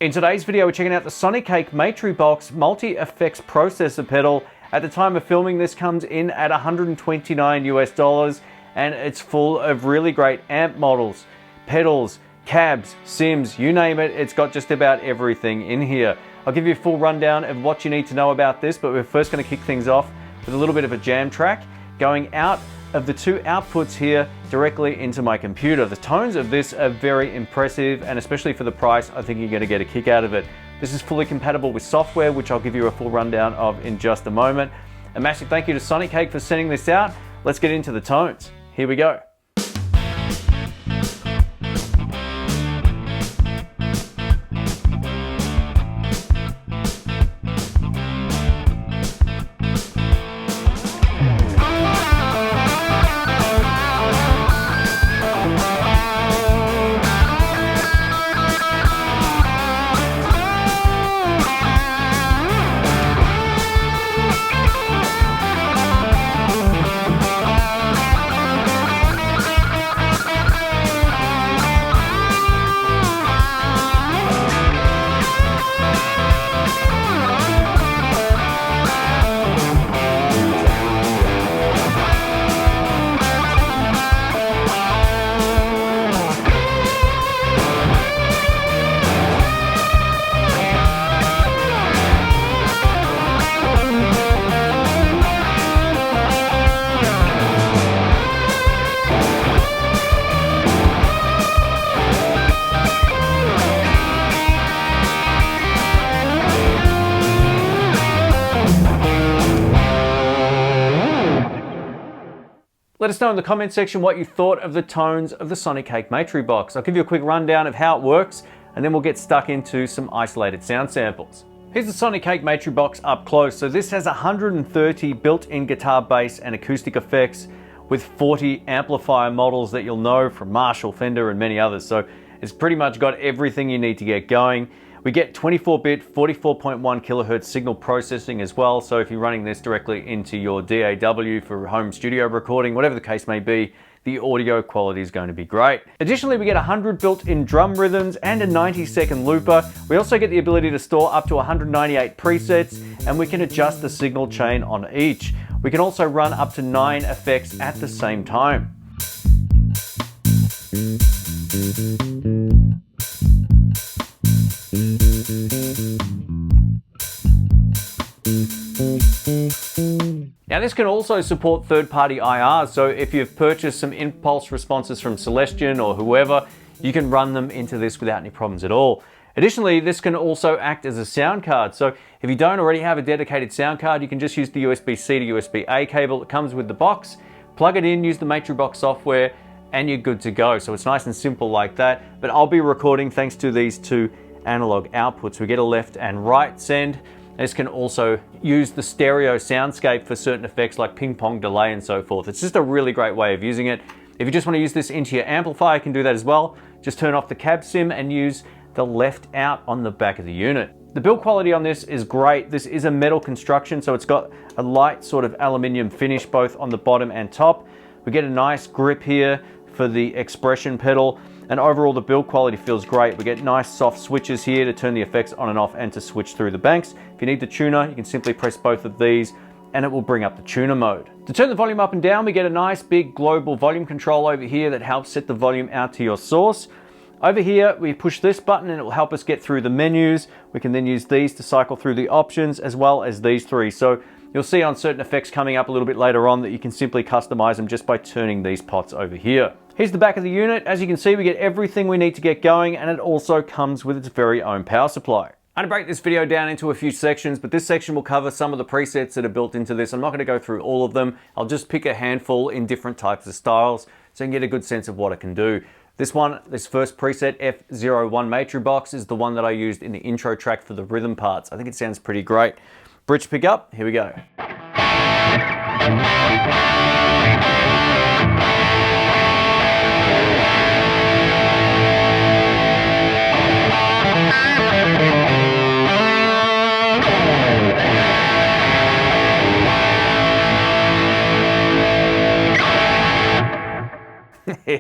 In today's video, we're checking out the Sonicake Matribox multi-effects processor pedal. At the time of filming, this comes in at $129 US, and it's full of really great amp models, pedals, cabs, sims, you name it. It's got just about everything in here. I'll give you a full rundown of what you need to know about this, but we're first going to kick things off with a little bit of a jam track going out of the two outputs here directly into my computer. The tones of this are very impressive, and especially for the price, I think you're going to get a kick out of it. This is fully compatible with software, which I'll give you a full rundown of in just a moment. A massive thank you to Sonicake for sending this out. Let's get into the tones. Here we go. Let us know in the comment section what you thought of the tones of the Sonicake Matribox. I'll give you a quick rundown of how it works, and then we'll get stuck into some isolated sound samples. Here's the Sonicake Matribox up close. So this has 130 built-in guitar, bass, and acoustic effects with 40 amplifier models that you'll know from Marshall, Fender, and many others. So it's pretty much got everything you need to get going. We get 24-bit, 44.1 kilohertz signal processing as well. So if you're running this directly into your DAW for home studio recording, whatever the case may be, the audio quality is going to be great. Additionally, we get 100 built-in drum rhythms and a 90-second looper. We also get the ability to store up to 198 presets, and we can adjust the signal chain on each. We can also run up to 9 effects at the same time. Now this can also support third-party IRs, so if you've purchased some impulse responses from Celestion or whoever, you can run them into this without any problems at all. Additionally, this can also act as a sound card, so if you don't already have a dedicated sound card, you can just use the USB-C to USB-A cable that comes with the box, plug it in, use the Matribox software, and you're good to go. So it's nice and simple like that, but I'll be recording thanks to these two analog outputs. We get a left and right send. This can also use the stereo soundscape for certain effects like ping pong delay and so forth. It's just a really great way of using it. If you just want to use this into your amplifier, you can do that as well. Just turn off the cab sim and use the left out on the back of the unit. The build quality on this is great. This is a metal construction, so it's got a light sort of aluminium finish both on the bottom and top. We get a nice grip here for the expression pedal, and overall the build quality feels great. We get nice soft switches here to turn the effects on and off and to switch through the banks. If you need the tuner, you can simply press both of these and it will bring up the tuner mode. To turn the volume up and down, we get a nice big global volume control over here that helps set the volume out to your source. Over here, we push this button and it will help us get through the menus. We can then use these to cycle through the options as well as these three. So you'll see on certain effects coming up a little bit later on that you can simply customize them just by turning these pots over here. Here's the back of the unit. As you can see, we get everything we need to get going, and it also comes with its very own power supply. I'm going to break this video down into a few sections, but this section will cover some of the presets that are built into this. I'm not going to go through all of them. I'll just pick a handful in different types of styles so you can get a good sense of what it can do. This first preset, F01 Matribox, is the one that I used in the intro track for the rhythm parts. I think it sounds pretty great. Bridge pickup, here we go.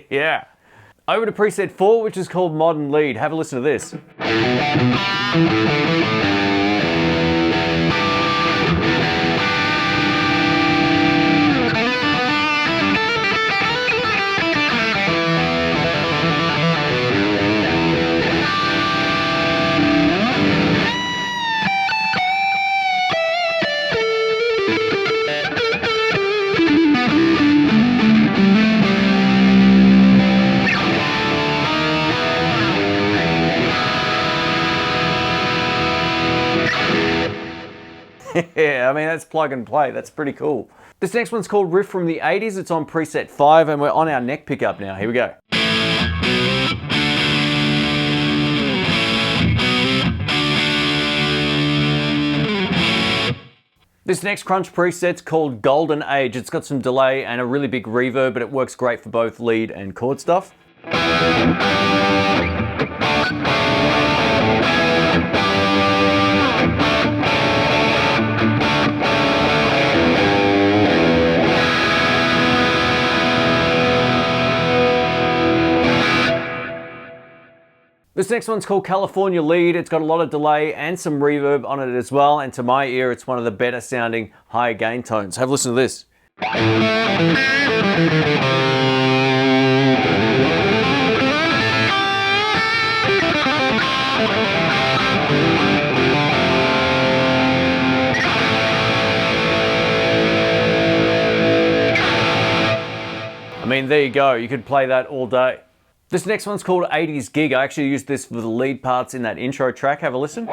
Yeah. Over to preset 4, which is called Modern Lead. Have a listen to this. Yeah, I mean, that's plug and play. That's pretty cool. This next one's called Riff from the 80s. It's on preset 5, and we're on our neck pickup now. Here we go. This next crunch preset's called Golden Age. It's got some delay and a really big reverb, but it works great for both lead and chord stuff. This next one's called California Lead. It's got a lot of delay and some reverb on it as well, and to my ear it's one of the better sounding higher gain tones. Have a listen to this. I mean, there you go, you could play that all day. This next one's called 80s Gig. I actually used this for the lead parts in that intro track. Have a listen.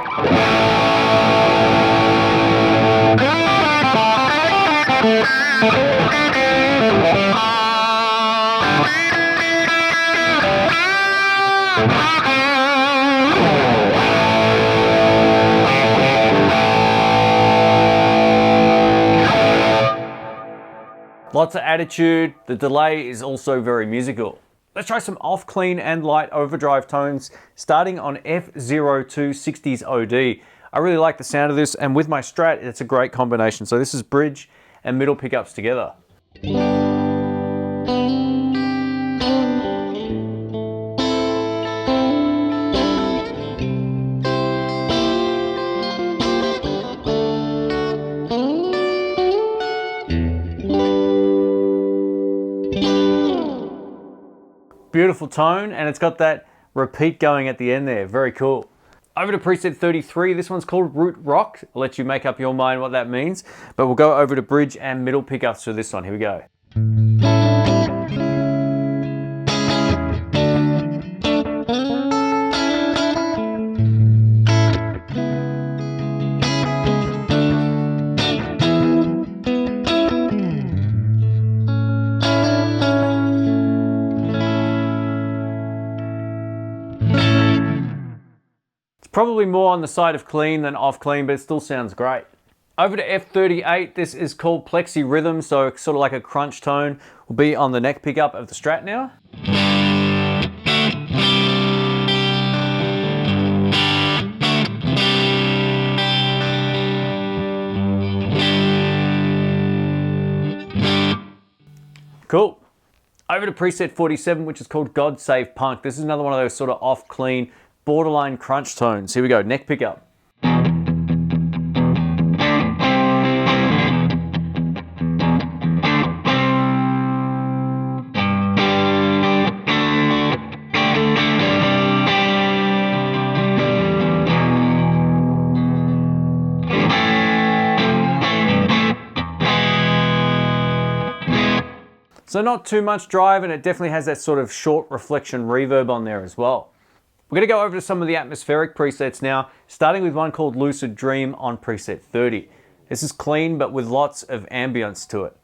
Lots of attitude. The delay is also very musical. Let's try some off clean and light overdrive tones starting on F0260's OD. I really like the sound of this, and with my Strat it's a great combination. So this is bridge and middle pickups together. Beautiful tone, and it's got that repeat going at the end there. Very cool. Over to preset 33. This one's called Root Rock. I'll let you make up your mind what that means, but we'll go over to bridge and middle pickups for this one. Here we go. Probably more on the side of clean than off clean, but it still sounds great. Over to F38, this is called Plexi Rhythm, so sort of like a crunch tone. Will be on the neck pickup of the Strat now. Cool. Over to preset 47, which is called God Save Punk. This is another one of those sort of off clean, borderline crunch tones. Here we go, neck pickup. So not too much drive, and it definitely has that sort of short reflection reverb on there as well. We're going to go over to some of the atmospheric presets now, starting with one called Lucid Dream on preset 30. This is clean, but with lots of ambience to it.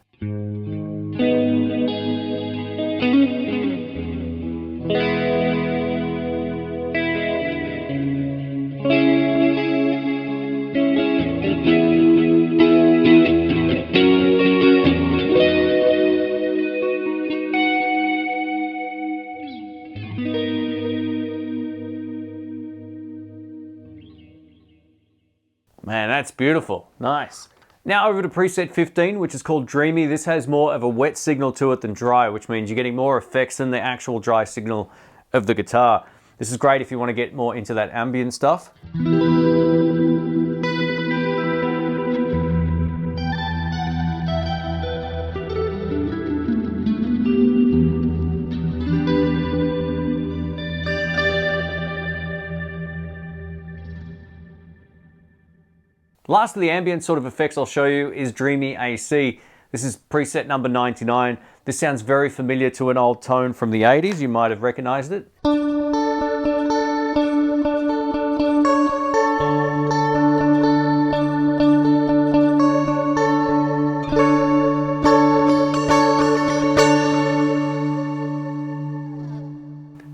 Man, that's beautiful. Nice. Now over to preset 15, which is called Dreamy. This has more of a wet signal to it than dry, which means you're getting more effects than the actual dry signal of the guitar. This is great if you want to get more into that ambient stuff. Last of the ambient sort of effects I'll show you is Dreamy AC. This is preset number 99. This sounds very familiar to an old tone from the 80s. You might have recognized it.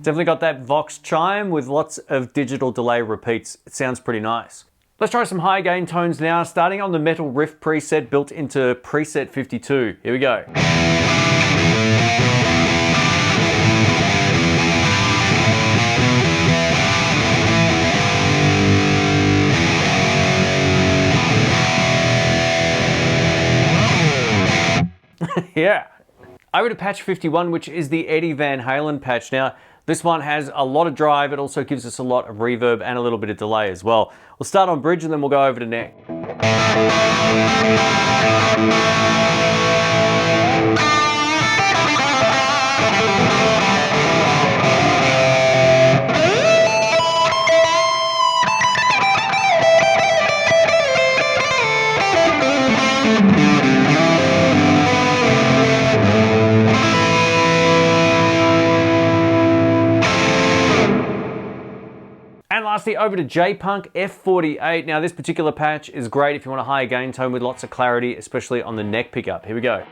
Definitely got that Vox chime with lots of digital delay repeats. It sounds pretty nice. Let's try some high gain tones now, starting on the Metal Riff preset built into preset 52. Here we go. Yeah. Over to patch 51, which is the Eddie Van Halen patch. Now, this one has a lot of drive. It also gives us a lot of reverb and a little bit of delay as well. We'll start on bridge and then we'll go over to neck. And lastly, over to J-Punk F48. Now this particular patch is great if you want a higher gain tone with lots of clarity, especially on the neck pickup. Here we go.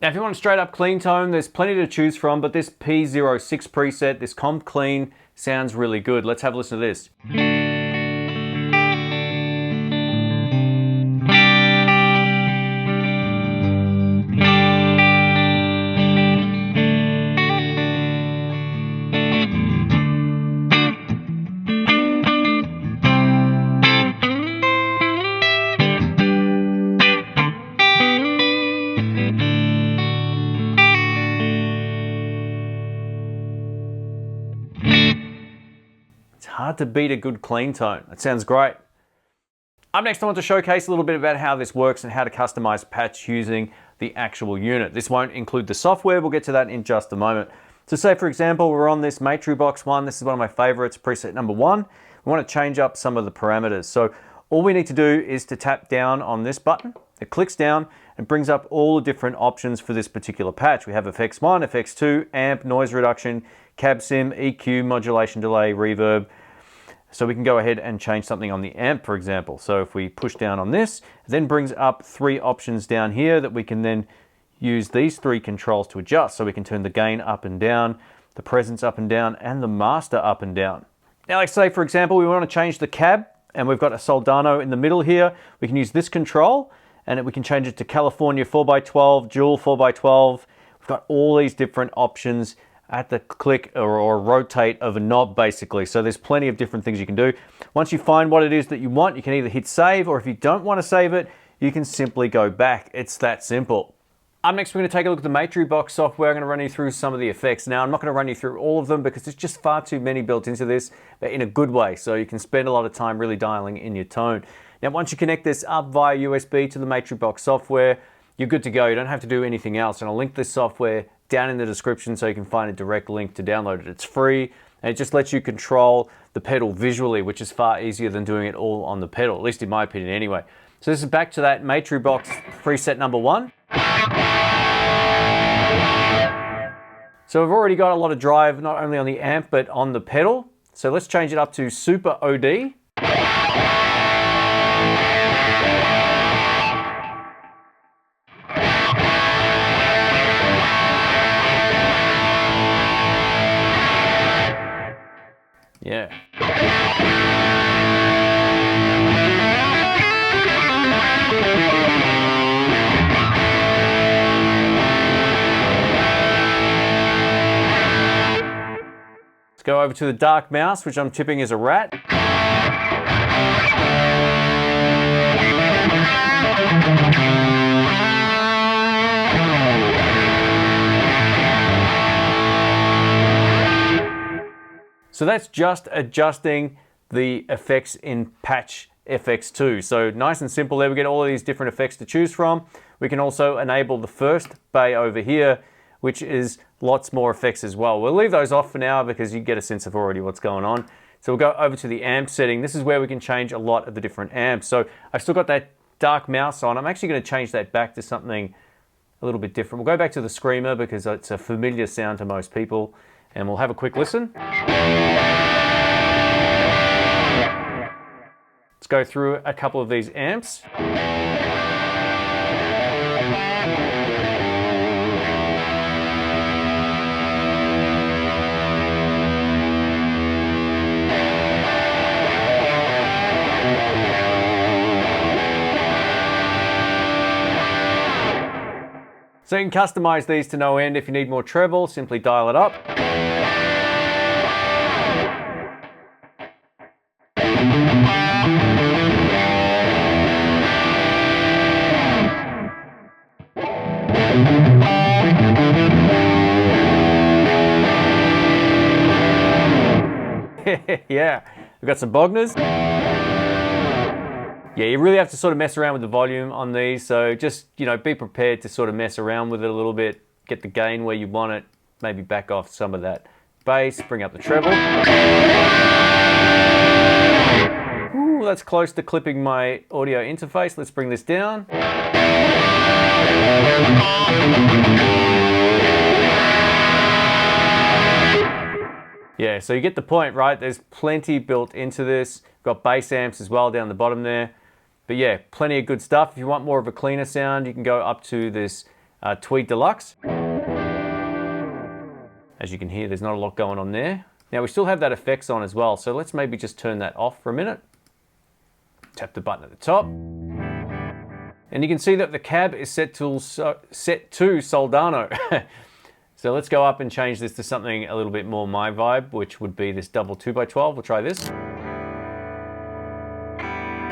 Now if you want a straight up clean tone, there's plenty to choose from, but this P06 preset, this Comp Clean, sounds really good. Let's have a listen to this. Hard to beat a good clean tone. That sounds great. Up next, I want to showcase a little bit about how this works and how to customize patch using the actual unit. This won't include the software. We'll get to that in just a moment. So say, for example, we're on this Matribox one. This is one of my favorites, preset number 1. We want to change up some of the parameters. So all we need to do is to tap down on this button. It clicks down and brings up all the different options for this particular patch. We have FX1, FX2, amp, noise reduction, cab sim, EQ, modulation delay, reverb. So we can go ahead and change something on the amp, for example. So if we push down on this, it then brings up 3 options down here that we can then use these 3 controls to adjust. So we can turn the gain up and down, the presence up and down, and the master up and down. Now, like say, for example, we want to change the cab, and we've got a Soldano in the middle here. We can use this control, and we can change it to California 4x12, Dual 4x12. We've got all these different options at the click or rotate of a knob, basically. So there's plenty of different things you can do. Once you find what it is that you want, you can either hit save, or if you don't want to save it, you can simply go back. It's that simple. Up next, we're going to take a look at the Matribox software. I'm going to run you through some of the effects. Now, I'm not going to run you through all of them because there's just far too many built into this, but in a good way. So you can spend a lot of time really dialing in your tone. Now, once you connect this up via USB to the Matribox software, you're good to go. You don't have to do anything else. And I'll link this software down in the description so you can find a direct link to download it. It's free, and it just lets you control the pedal visually, which is far easier than doing it all on the pedal, at least in my opinion anyway. So this is back to that Matribox preset number 1. So we've already got a lot of drive, not only on the amp, but on the pedal. So let's change it up to Super OD. Yeah. Let's go over to the dark mouse, which I'm tipping is a rat. So that's just adjusting the effects in Patch FX2. So nice and simple there. We get all of these different effects to choose from. We can also enable the first bay over here, which is lots more effects as well. We'll leave those off for now because you get a sense of already what's going on. So we'll go over to the amp setting. This is where we can change a lot of the different amps. So I've still got that dark mouse on. I'm actually going to change that back to something a little bit different. We'll go back to the Screamer because it's a familiar sound to most people. And we'll have a quick listen. Let's go through a couple of these amps. So you can customize these to no end. If you need more treble, simply dial it up. Yeah, we've got some Bogners. Yeah, you really have to sort of mess around with the volume on these, so just, you know, be prepared to sort of mess around with it a little bit, get the gain where you want it, maybe back off some of that bass, bring up the treble. Ooh, that's close to clipping my audio interface. Let's bring this down. Yeah, so you get the point, right? There's plenty built into this. Got bass amps as well down the bottom there. But yeah, plenty of good stuff. If you want more of a cleaner sound, you can go up to this Tweed Deluxe. As you can hear, there's not a lot going on there. Now we still have that effects on as well, so let's maybe just turn that off for a minute. Tap the button at the top. And you can see that the cab is set to Soldano. So let's go up and change this to something a little bit more my vibe, which would be this double 2x12. We'll try this.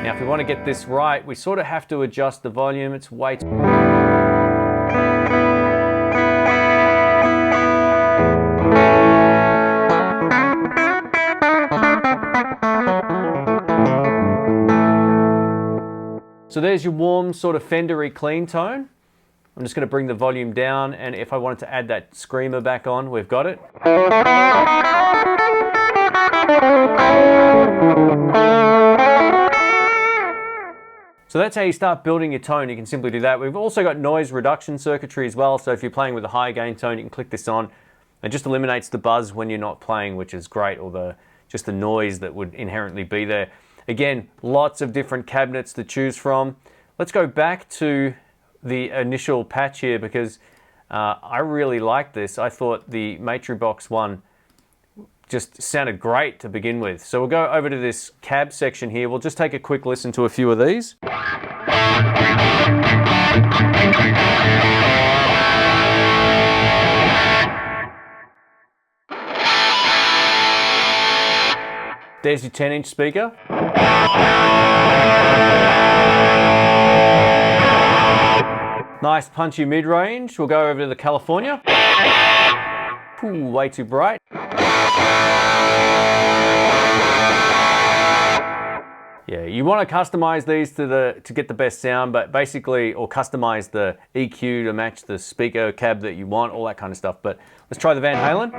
Now, if we want to get this right, we sort of have to adjust the volume. It's way too... So there's your warm, sort of Fendery clean tone. I'm just going to bring the volume down, and if I wanted to add that Screamer back on, we've got it. So that's how you start building your tone. You can simply do that. We've also got noise reduction circuitry as well. So if you're playing with a high gain tone, you can click this on. It just eliminates the buzz when you're not playing, which is great, or just the noise that would inherently be there. Again, lots of different cabinets to choose from. Let's go back to the initial patch here because I really like this. I thought the Matribox one just sounded great to begin with. So we'll go over to this cab section here. We'll just take a quick listen to a few of these. There's your 10-inch speaker. Nice punchy mid-range. We'll go over to the California. Ooh, way too bright. Yeah, you want to customize these to get the best sound, but basically, or customize the EQ to match the speaker cab that you want, all that kind of stuff. But let's try the Van Halen.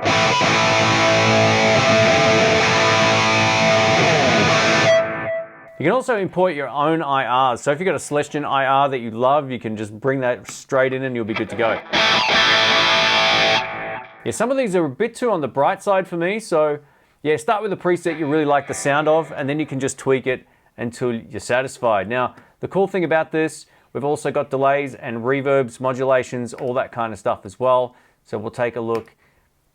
You can also import your own IRs. So if you've got a Celestion IR that you love, you can just bring that straight in and you'll be good to go. Yeah, some of these are a bit too on the bright side for me. So yeah, start with a preset you really like the sound of, and then you can just tweak it until you're satisfied. Now, the cool thing about this, we've also got delays and reverbs, modulations, all that kind of stuff as well. So we'll take a look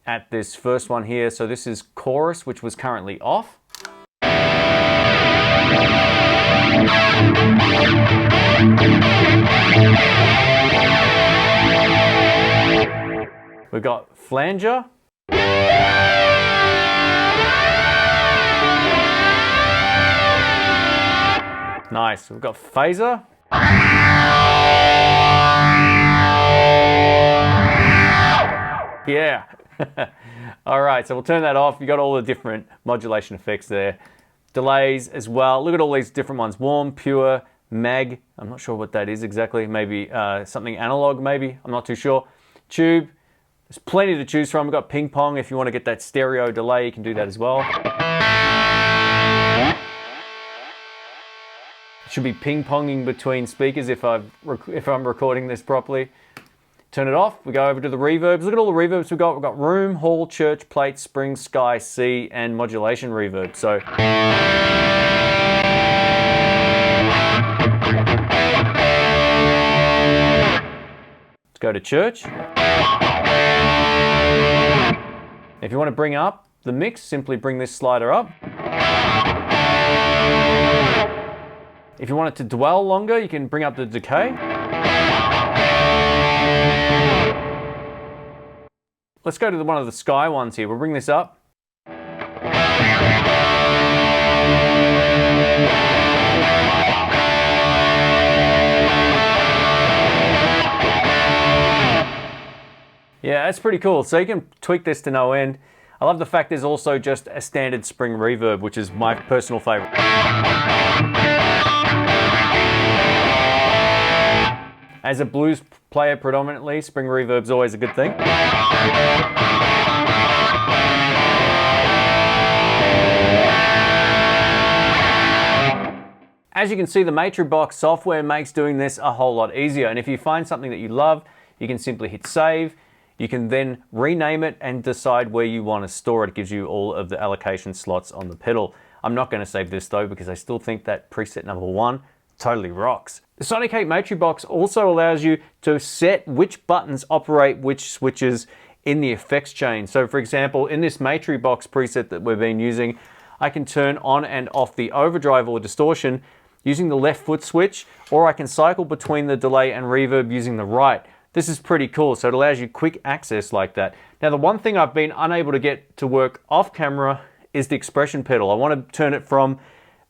at this first one here. So this is chorus, which was currently off. We've got flanger. Nice. We've got phaser. Yeah. All right, so we'll turn that off. You got all the different modulation effects there. Delays as well. Look at all these different ones. Warm, pure, mag. I'm not sure what that is exactly. Maybe something analog, maybe. I'm not too sure. Tube. There's plenty to choose from. We've got ping pong. If you want to get that stereo delay, you can do that as well. It should be ping ponging between speakers if I'm recording this properly. Turn it off. We go over to the reverbs. Look at all the reverbs we've got. We've got room, hall, church, plate, spring, sky, sea, and modulation reverb. So let's go to church. If you want to bring up the mix, simply bring this slider up. If you want it to dwell longer, you can bring up the decay. Let's go to one of the sky ones here. We'll bring this up. Yeah, that's pretty cool. So you can tweak this to no end. I love the fact there's also just a standard spring reverb, which is my personal favorite. As a blues player predominantly, spring reverb's always a good thing. As you can see, the Matribox software makes doing this a whole lot easier. And if you find something that you love, you can simply hit save. You can then rename it and decide where you want to store it. It gives you all of the allocation slots on the pedal. I'm not going to save this though, because I still think that preset number 1 totally rocks. The Sonicake Matribox also allows you to set which buttons operate which switches in the effects chain. So for example, in this Matribox preset that we've been using, I can turn on and off the overdrive or distortion using the left foot switch, or I can cycle between the delay and reverb using the right. This is pretty cool, so it allows you quick access like that. Now the one thing I've been unable to get to work off camera is the expression pedal. I want to turn it from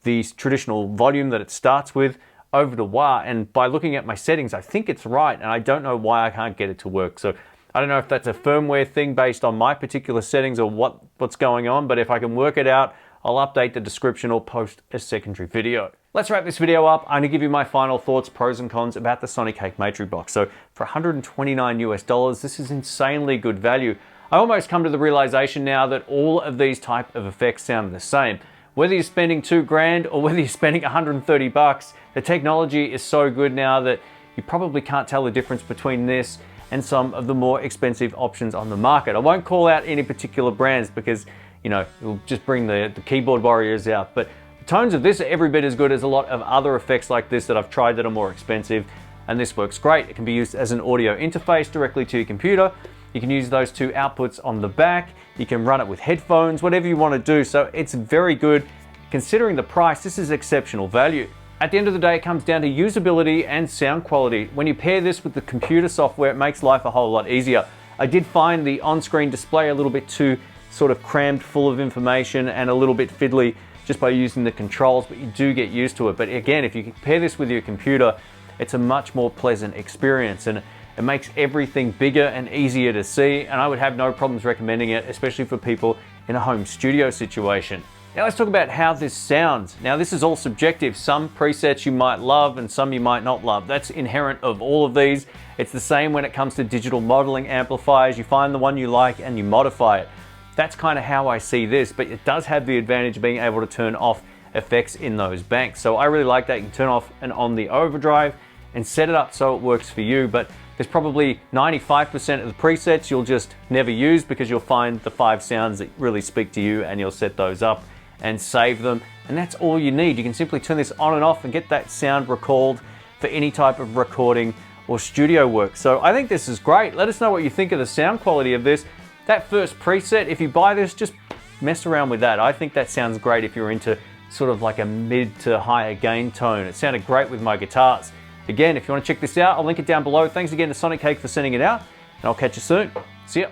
the traditional volume that it starts with over to wah, and by looking at my settings I think it's right, and I don't know why I can't get it to work. So I don't know if that's a firmware thing based on my particular settings or what's going on, but if I can work it out, I'll update the description or post a secondary video. Let's wrap this video up. I'm gonna give you my final thoughts, pros and cons about the Sonicake Matribox. So for $129 US, this is insanely good value. I almost come to the realization now that all of these type of effects sound the same. Whether you're spending $2,000 or whether you're spending 130 bucks, the technology is so good now that you probably can't tell the difference between this and some of the more expensive options on the market. I won't call out any particular brands because, you know, it'll just bring the keyboard warriors out, but the tones of this are every bit as good as a lot of other effects like this that I've tried that are more expensive, and this works great. It can be used as an audio interface directly to your computer. You can use those two outputs on the back. You can run it with headphones, whatever you want to do. So it's very good. Considering the price, this is exceptional value. At the end of the day, it comes down to usability and sound quality. When you pair this with the computer software, it makes life a whole lot easier. I did find the on-screen display a little bit too sort of crammed full of information and a little bit fiddly just by using the controls, but you do get used to it. But again, if you pair this with your computer, it's a much more pleasant experience, and it makes everything bigger and easier to see, and I would have no problems recommending it, especially for people in a home studio situation. Now let's talk about how this sounds. Now this is all subjective. Some presets you might love and some you might not love. That's inherent of all of these. It's the same when it comes to digital modeling amplifiers. You find the one you like and you modify it. That's kind of how I see this, but it does have the advantage of being able to turn off effects in those banks. So I really like that. You can turn off and on the overdrive and set it up so it works for you, but there's probably 95% of the presets you'll just never use because you'll find the 5 sounds that really speak to you and you'll set those up and save them, and that's all you need. You can simply turn this on and off and get that sound recalled for any type of recording or studio work. So I think this is great. Let us know what you think of the sound quality of this. that first preset, if you buy this, just mess around with that. I think that sounds great if you're into sort of like a mid to higher gain tone. It sounded great with my guitars. Again, if you want to check this out, I'll link it down below. Thanks again to Sonicake for sending it out, and I'll catch you soon. See ya.